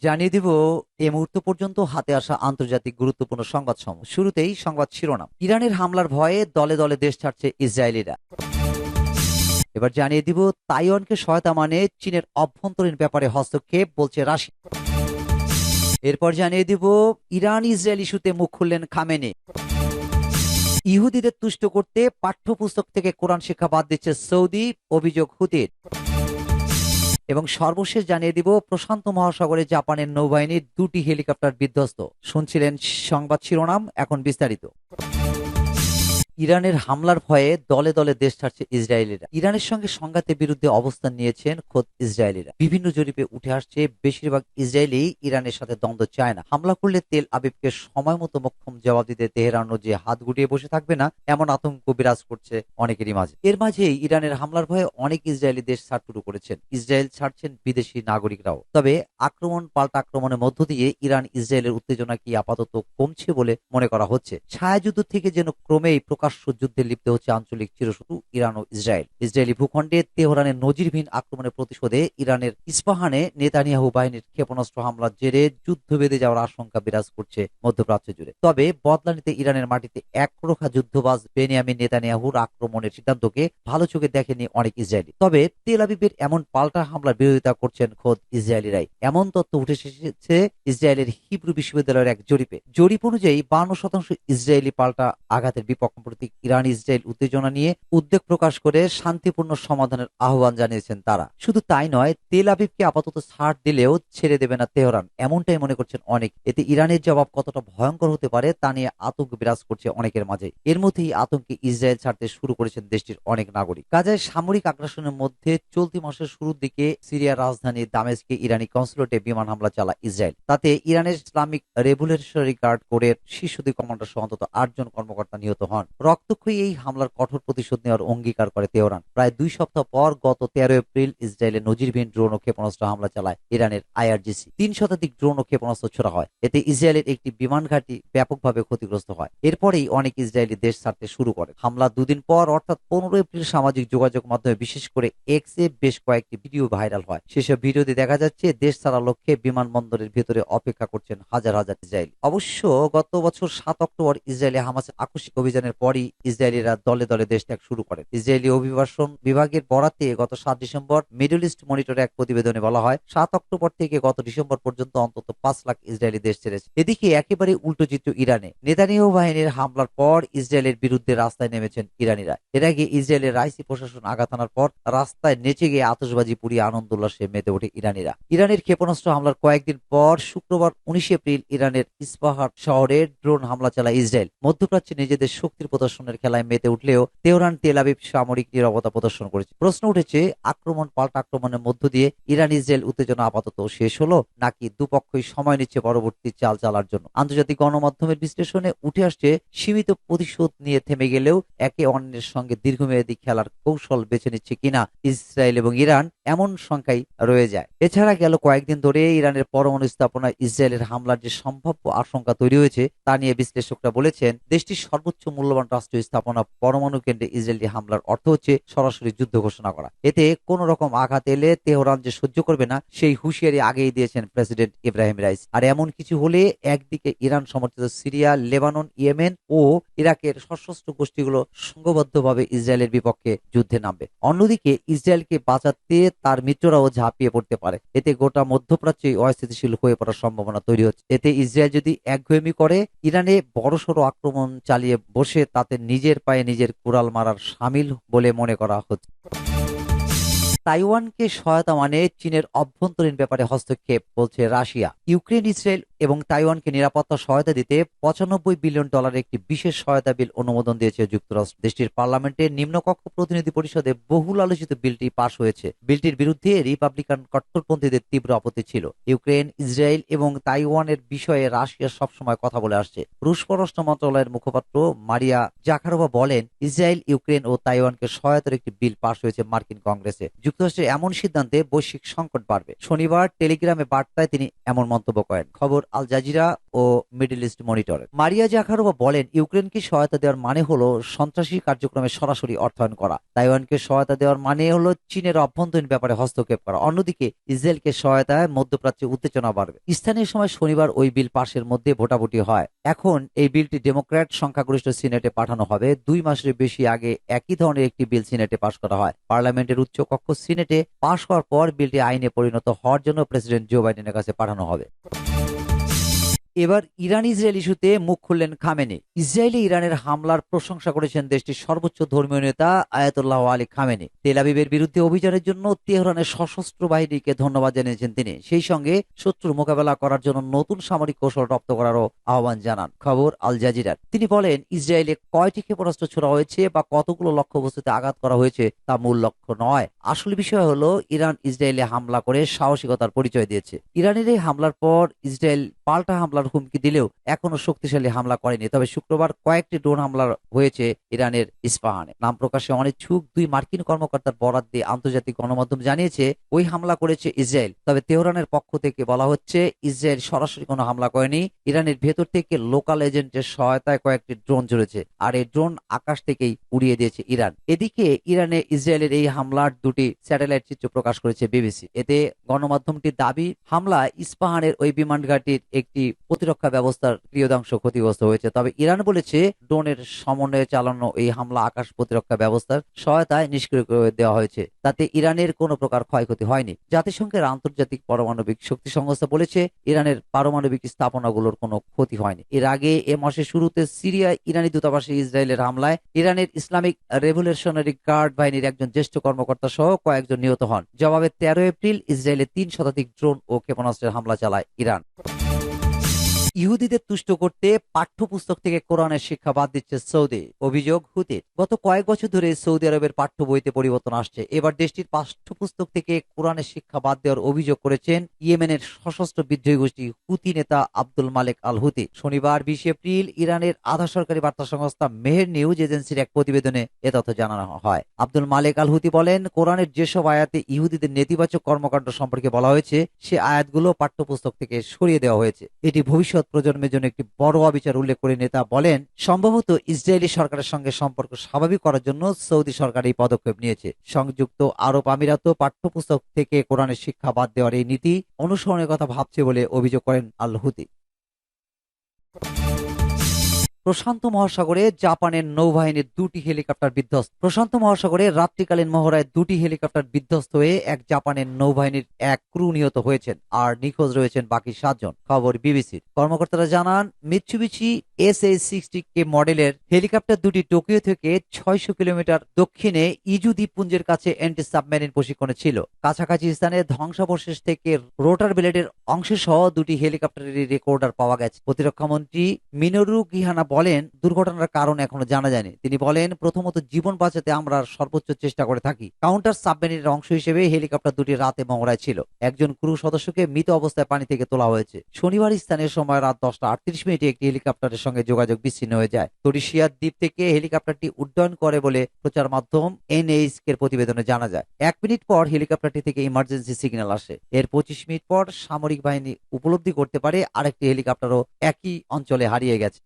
জানিয়ে দিব এ মুহূর্ত পর্যন্ত হাতে আসা আন্তর্জাতিক গুরুত্বপূর্ণ সংবাদসমূহ। শুরুতেই সংবাদ শিরোনাম। ইরানের হামলার ভয়ে দলে দলে দেশ ছাড়ছে ইসরায়েলিরা। এবার জানিয়ে দিব তাইওয়ানকে সহায়তা মানে চীনের অভ্যন্তরীণ ব্যাপারে হস্তক্ষেপ বলছে রাশিয়া। এরপর জানিয়ে দিব ইরান ইসরায়েল ইস্যুতে মুখ খুললেন খামেনি। ইহুদিদের তুষ্ট করতে পাঠ্যপুস্তক থেকে কোরআন শিক্ষা বাদ দিচ্ছে সৌদি, অভিযোগ হুতির। এবং সর্বশেষ জানিয়ে দিব প্রশান্ত মহাসাগরে জাপানের নৌবাহিনীর 2টি হেলিকপ্টার বিধ্বস্ত। শুনছিলেন সংবাদ শিরোনাম, এখন বিস্তারিত। ইরানের হামলার ভয়ে দলে দলে দেশ ছাড়ছে ইসরায়েলিরা। ইরানের সঙ্গে সংঘাতের বিরুদ্ধে অবস্থান নিয়েছেন খোদ ইসরায়েলিরা। বিভিন্ন জরিপে উঠে আসছে বেশিরভাগ ইসরায়েলি ইরানের সাথে দ্বন্দ্ব চায় না। হামলা করলে তেল আবিবকে সময় মতো মোক্ষম জবাব দিতে তেহরানও যে হাত গুটিয়ে বসে থাকবে না, এমন আতঙ্ক বিরাজ করছে অনেকেরই মাঝে। এর মাঝেই ইরানের হামলার ভয়ে অনেক ইসরায়েলি দেশ ছাড় শুরু করেছেন। ইসরায়েল ছাড়ছেন বিদেশি নাগরিকরাও। তবে আক্রমণ পাল্টা আক্রমণের মধ্য দিয়ে ইরান ইসরায়েলের উত্তেজনা কি আপাতত কমছে বলে মনে করা হচ্ছে। ছায়াযুদ্ধ থেকে যেন ক্রমেই প্রকাশ্য যুদ্ধে লিপ্ত হচ্ছে আঞ্চলিক চিরশত্রু ইরান ও ইসরায়েল। ইসরায়েলি ভূখণ্ডে তেহরানের নজিরবিহীন আক্রমণের প্রতিশোধে ইরানের ইস্পাহানে নেতানিয়াহু বাহিনীর ক্ষেপণাস্ত্র হামলার জেরে যুদ্ধ বেঁধে যাওয়ার আশঙ্কা বিরাজ করছে মধ্যপ্রাচ্য জুড়ে। তবে বদলা নিতে ইরানের মাটিতে একরোখা যুদ্ধবাজ বেনিয়ামিন নেতানিয়াহুর আক্রমণের সিদ্ধান্তকে ভালো চোখে দেখেনি অনেক ইসরায়েলি। তবে তেল আবিবের এমন পাল্টা হামলার বিরোধিতা করছেন খোদ ইসরায়েলিরাই। এমন তথ্য উঠে এসেছে ইসরায়েলের হিব্রু বিশ্ববিদ্যালয়ের এক জরিপ অনুযায়ী 52% ইসরায়েলি পাল্টা আঘাতের বিপক্ষে প্রতি ইরান ইসরায়েল উত্তেজনা নিয়ে উদ্বেগ প্রকাশ করে শান্তিপূর্ণ সমাধানের আহ্বান জানিয়েছেন তারা। শুধু তাই নয়, তেল আবিবকে আপাতত ছাড় দিলেও ছেড়ে দেবে না তেহরান, এমনটাই মনে করছেন অনেক। এতে ইরানের জবাব কতটা ভয়ঙ্কর হতে পারে তা নিয়ে আতঙ্ক বিরাজ করছে অনেকের মাঝে। এর মধ্যেই আতঙ্কে ইসরায়েল ছাড়তে শুরু করেছেন দেশটির অনেক নাগরিক। গাজায় সামরিক আগ্রাসনের মধ্যে চলতি মাসের শুরুর দিকে সিরিয়ার রাজধানী দামেস্কে ইরানি কনসুলেটে বিমান হামলা চালায় ইসরায়েল। তাতে ইরানের ইসলামিক রেভলিউশনারি গার্ড কোরের শীর্ষ দুই কমান্ডার সহ অন্তত 8 জন কর্মকর্তা নিহত হন। রক্তক্ষয়ী এই হামলার কঠোর প্রতিশোধ নেওয়ার অঙ্গীকার করে তেহরান। প্রায় 2 সপ্তাহ পর গত 13 এপ্রিল ইসরায়েলের নজিরবিহীন ড্রোন ও ক্ষেপণাস্ত্র হামলা চালায় ইরানের আইআরজিসি। 3 শতাধিক ড্রোন ও ক্ষেপণাস্ত্র ছোড়া হয়। এতে ইসরায়েলের একটি বিমান ঘাঁটি ব্যাপকভাবে ক্ষতিগ্রস্ত হয়। এরপরেই অনেক ইসরায়েলি দেশ ছাড়তে শুরু করে। হামলা 2 দিন পর অর্থাৎ 15 এপ্রিল সামাজিক যোগাযোগ মাধ্যমে বিশেষ করে এক্সে বেশ কয়েকটি ভিডিও ভাইরাল হয়। সেসব ভিডিওতে দেখা যাচ্ছে দেশ ছাড়ার লক্ষ্যে বিমানবন্দরের ভেতরে অপেক্ষা করছেন হাজার হাজার ইসরায়েলি। অবশ্য গত বছর 7 অক্টোবর ইসরায়েলি হামাসের আকস্মিক অভিযানের পরই ইসরায়েলিরা দলে দলে দেশ ত্যাগ শুরু করে। ইসরায়েলি অভিবাসন বিভাগের বরাতে গত 7 ডিসেম্বর মিডল ইস্ট মনিটরে এক প্রতিবেদনে বলা হয়, 7 অক্টোবর থেকে গত ডিসেম্বর পর্যন্ত অন্তত 5 লাখ ইসরায়েলি দেশ ছেড়েছে। এদিকে একেবারে উল্টো চিত্র ইরানে। নেতানিয়াহু বাহিনীর হামলার পর ইসরায়েলের বিরুদ্ধে রাস্তায় নেমেছেন ইরানিরা। এর আগে ইসরায়েলের রাইসি প্রশাসন আঘাত আনার পর রাস্তায় নেচে গিয়ে আতশবাজি পুড়িয়ে আনন্দ উল্লাসে মেতে ওঠে ইরানিরা। ইরানের ক্ষেপণাস্ত্র হামলার কয়েকদিন পর শুক্রবার 19 এপ্রিল ইরানের ইস্পাহান শহরে ড্রোন হামলা চালায় ইসরায়েল। মধ্যপ্রাচ্যে নিজেদের শক্তির প্রদর্শনের খেলায় মেতে উঠলেও তেহরান তেল আবিব সামরিক নীরবতা প্রদর্শন করেছে। প্রশ্ন উঠেছে, আক্রমণ পাল্টা আক্রমণের মধ্য দিয়ে ইরান ইসরায়েল উত্তেজনা আপাতত শেষ হলো, নাকি দুপক্ষই সময় নিচ্ছে পরবর্তী চাল চালার জন্য? আন্তর্জাতিক গণমাধ্যমের বিশ্লেষণে উঠে আসছে সীমিত প্রতিশোধ নিয়ে থেমে গেলেও একে অন্যের সঙ্গে দীর্ঘমেয়াদী খেলার কৌশল বেছে নিচ্ছে কিনা ইসরায়েল এবং ইরান, এমন সংখ্যাই রয়ে যায়। এছাড়া গেল কয়েকদিন ধরে ইরানের পরমাণু স্থাপনায় ইসরায়েলের হামলার যে সম্ভাব্য আশঙ্কা তৈরি হয়েছে তা নিয়ে বিশ্লেষকরা বলেছেন, দেশটির সর্বোচ্চ মূল্যবান রাষ্ট্রীয় স্থাপনা পরমাণু কেন্দ্রে ইসরায়েলি হামলার অর্থ হচ্ছে সরাসরি যুদ্ধ ঘোষণা করা। এতে কোন রকম আঘাত এলে তেহরান যে সহ্য করবে না সেই হুঁশিয়ারি আগেই দিয়েছেন প্রেসিডেন্ট ইব্রাহিম রাইস। আর এমন কিছু হলে একদিকে ইরান সমর্থিত সিরিয়া, লেবানন, ইয়েমেন ও ইরাকের সশস্ত্র গোষ্ঠীগুলো সংঘবদ্ধভাবে ইসরায়েলের বিপক্ষে যুদ্ধে নামবে। অন্যদিকে ইসরায়েলকে বাঁচাতে তার মিত্ররাও ঝাঁপিয়ে পড়তে পারে। এতে গোটা মধ্যপ্রাচ্যে অস্থিতিশীল হয়ে পড়ার সম্ভাবনা তৈরি হচ্ছে। এতে ইসরায়েল যদি একগুঁয়েমি করে ইরানে বড়সড় আক্রমণ চালিয়ে বসে তাতে নিজের পায়ে নিজের কুড়াল মারার সামিল বলে মনে করা হচ্ছে। তাইওয়ানকে সহায়তা মানে চীনের অভ্যন্তরীণ ব্যাপারে হস্তক্ষেপ বলছে রাশিয়া। ইউক্রেন, ইসরায়েল এবং তাইওয়ানকে নিরাপত্তা সহায়তা দিতে $95 বিলিয়ন একটি বিশেষ সহায়তা বিল অনুমোদন দিয়েছে যুক্তরাষ্ট্র। দেশটির পার্লামেন্টের নিম্নকক্ষ প্রতিনিধি পরিষদে বহুল আলোচিত বিলটি পাশ হয়েছে। বিলটির বিরুদ্ধে রিপাবলিকান কট্টরপন্থীদের তীব্র আপত্তি ছিল। ইউক্রেন, ইসরায়েল এবং তাইওয়ানের বিষয়ে রাশিয়া সবসময় কথা বলে আসছে। রুশ পররাষ্ট্র মন্ত্রণালয়ের মুখপাত্র মারিয়া জাখারোভা বলেন, ইসরায়েল, ইউক্রেন ও তাইওয়ানকে সহায়তার একটি বিল পাশ হয়েছে মার্কিন কংগ্রেসে। যুক্তরাষ্ট্রের এমন সিদ্ধান্তে বৈশ্বিক সংকট বাড়বে। শনিবার টেলিগ্রামে বার্তায় তিনি এমন মন্তব্য করেন। খবর আল জাজিরা ও ও Middle East Monitor. Maria Zakharova বলেন, ইউক্রেনকে সহায়তা দেওয়ার মানে হলো সন্ত্রাসী কার্যক্রমে সরাসরি অর্থায়ন করা। তাইওয়ানকে সহায়তা দেওয়ার মানে হলো চীনের অভ্যন্তরীণ ব্যাপারে হস্তক্ষেপ করা। অন্যদিকে ইসরায়েলকে সহায়তায় মধ্যপ্রাচ্যে উত্তেজনা বাড়বে। স্থানীয় সময় শনিবার ওই বিল পাশের মধ্যে ভোটাভুটি হয়। এখন এই বিলটি ডেমোক্র্যাট সংখ্যাগরিষ্ঠ সিনেটে পাঠানো হবে। 2 মাসের বেশি আগে একই ধরনের একটি বিল সিনেটে পাশ করা হয়। পার্লামেন্টের উচ্চকক্ষ সিনেটে পাশ করার পর বিলটি আইনে পরিণত হওয়ার জন্য প্রেসিডেন্ট জো বাইডেনের কাছে পাঠানো হবে। এবার ইরান ইসরায়েল ইস্যুতে মুখ খুললেন খামেনি। ইসরায়েলে ইরানের হামলার প্রশংসা করেছেন দেশটির সর্বোচ্চ ধর্মীয় নেতা আয়াতুল্লাহ আলী খামেনি। তেল আবিবের বিরুদ্ধে অভিযানের জন্য তেহরানের সশস্ত্র বাহিনীকে ধন্যবাদ জানিয়েছেন তিনি। সেই সঙ্গে শত্রুর মোকাবেলা করার জন্য নতুন সামরিক কৌশল রপ্ত করারও আহ্বান জানান। খবর আল জাজিরার। তিনি বলেন, ইসরায়েলে কয়টি ক্ষেপণাস্ত্র ছোড়া হয়েছে বা কতগুলো লক্ষ্যবস্তুতে আঘাত করা হয়েছে তা মূল লক্ষ্য নয়। আসল বিষয় হলো ইরান ইসরায়েলে হামলা করে সাহসিকতার পরিচয় দিয়েছে। ইরানের এই হামলার পর ইসরায়েল পাল্টা হামলার হুমকি দিলেও এখনো শক্তিশালী হামলা করেনি। তবে শুক্রবার কয়েকটি ড্রোন হামলা হয়েছে ইরানের ইস্পাহানে। নাম প্রকাশে অনিচ্ছুক 2 মার্কিন কর্মকর্তার বরাত দিয়ে আন্তর্জাতিক গণমাধ্যম জানিয়েছে ওই হামলা করেছে ইসরায়েল। তবে তেহরানের পক্ষ থেকে বলা হচ্ছে ইসরায়েল সরাসরি কোনো হামলা করেনি। ইরানের ভেতর থেকে লোকাল এজেন্টের সহায়তায় কয়েকটি ড্রোন চলেছে, আর এই ড্রোন আকাশ থেকেই উড়িয়ে দিয়েছে ইরান। এদিকে ইরানে ইসরায়েলের এই হামলার 2টি স্যাটেলাইট চিত্র প্রকাশ করেছে বিবিসি। এতে গণমাধ্যমটির দাবি, হামলা ইস্পাহানের ওই বিমান ঘাঁটির একটি প্রতিরক্ষা ব্যবস্থার ক্রিয়াংশ ক্ষতিগ্রস্ত হয়েছে। তবে ইরান বলেছে ড্রোনের সমন্বয়ে চালানো এই হামলা আকাশ প্রতিরক্ষা ব্যবস্থার সহায়তায় নিষ্ক্রিয় করে দেওয়া হয়েছে। তাতে ইরানের কোনো প্রকার ক্ষয়ক্ষতি হয়নি। জাতিসংঘের আন্তর্জাতিক পারমাণবিক শক্তি সংস্থা বলেছে ইরানের পারমাণবিক স্থাপনাগুলোর কোনো ক্ষতি হয়নি। এর আগে এ মাসের শুরুতে সিরিয়ায় ইরানি দূতাবাসে ইসরায়েলের হামলায় ইরানের ইসলামিক রেভলিউশনারি গার্ড বাহিনীর একজন জ্যেষ্ঠ কর্মকর্তা সহ কয়েকজন নিহত হন। জবাবে 13 এপ্রিল ইসরায়েলে 3 শতাধিক ড্রোন ও ক্ষেপণাস্ত্রের হামলা চালায় ইরান। ইহুদিদের তুষ্ট করতে পাঠ্যপুস্তক থেকে কোরআনের শিক্ষা বাদ দিচ্ছে সৌদি, অভিযোগ হুতির। গত কয়েক বছর ধরে সৌদি আরবের পাঠ্য বইতে পরিবর্তন আসছে। এবার দেশটির পাঠ্যপুস্তক থেকে কোরআনের শিক্ষা বাদ দেওয়ার অভিযোগ করেছেন ইয়েমেনের সশস্ত্র বিদ্রোহী গোষ্ঠী হুতি নেতা আব্দুল মালেক আল হুতি। শনিবার 20 এপ্রিল ইরানের আধা সরকারি বার্তা সংস্থা মেহের নিউজ এজেন্সির এক প্রতিবেদনে এ তথ্য জানানো হয়। আব্দুল মালেক আল হুতি বলেন, কোরআনের যেসব আয়াতে ইহুদিদের নেতিবাচক কর্মকাণ্ড সম্পর্কে বলা হয়েছে সে আয়াতগুলো পাঠ্যপুস্তক থেকে সরিয়ে দেওয়া হয়েছে। এটি ভবিষ্যৎ প্রজন্মের জন্য একটি বড় অবিচার উল্লেখ করে নেতা বলেন, সম্ভবত ইসরায়েলি সরকারের সঙ্গে সম্পর্ক স্বাভাবিক করার জন্য সৌদি সরকার এই পদক্ষেপ নিয়েছে। সংযুক্ত আরব আমিরাতও পাঠ্যপুস্তক থেকে কোরআনের শিক্ষা বাদ দেওয়ার এই নীতি অনুসরণের কথা ভাবছে বলে অভিযোগ করেন আল হুতি। প্রশান্ত মহাসাগরে জাপানের নৌবাহিনীর 2টি হেলিকপ্টার বিধ্বস্ত। প্রশান্ত মহাসাগরে রাত্রিকালীন মহড়ায় 2টি হেলিকপ্টার বিধ্বস্ত হয়ে এক জাপানের নৌবাহিনীর এক ক্রু নিহত হয়েছেন আর নিখোঁজ রয়েছেন বাকি 7 জন। খবর বিবিসির। কর্মকর্তারা জানান, মিৎসুবিশি SA-60K মডেলের হেলিকপ্টার 2টি টোকিও থেকে 600 কিলোমিটার দক্ষিণে ইজু দ্বীপপুঞ্জের কাছে অ্যান্টি সাবমেরিন প্রশিক্ষণে ছিল। কাছাকাছি স্থানে ধ্বংসাবশেষ থেকে রোটার ব্লেডের অংশ সহ 2টি হেলিকপ্টারের রেকর্ডার পাওয়া গেছে। প্রতিরক্ষা মন্ত্রী মিনোরু কিহানা বলেন, দুর্ঘটনার কারণ এখনো জানা যায়নি। তিনি বলেন, প্রথমত জীবন বাঁচাতে আমরা সর্বোচ্চ চেষ্টা করে থাকি। কাউন্টার সাবমেরিনের অংশ হিসেবে হেলিকপ্টার 2টি রাতে মহড়ায় ছিল। একজন ক্রু সদস্যকে মৃত অবস্থায় পানি থেকে তোলা হয়েছে। শনিবার স্থানীয় সময় রাত 10:38 একটি হেলিকপ্টারের সঙ্গে যোগাযোগ বিচ্ছিন্ন হয়ে যায়। তরিশিয়ার দ্বীপ থেকে হেলিকপ্টারটি উড্ডয়ন করে বলে প্রচার মাধ্যম NHK এর প্রতিবেদনে জানা যায়। 1 মিনিট পর হেলিকপ্টারটি থেকে ইমার্জেন্সি সিগন্যাল আসে। এর 25 মিনিট পর সামরিক বাহিনী উপলব্ধি করতে পারে আরেকটি হেলিকপ্টারও একই অঞ্চলে হারিয়ে গেছে।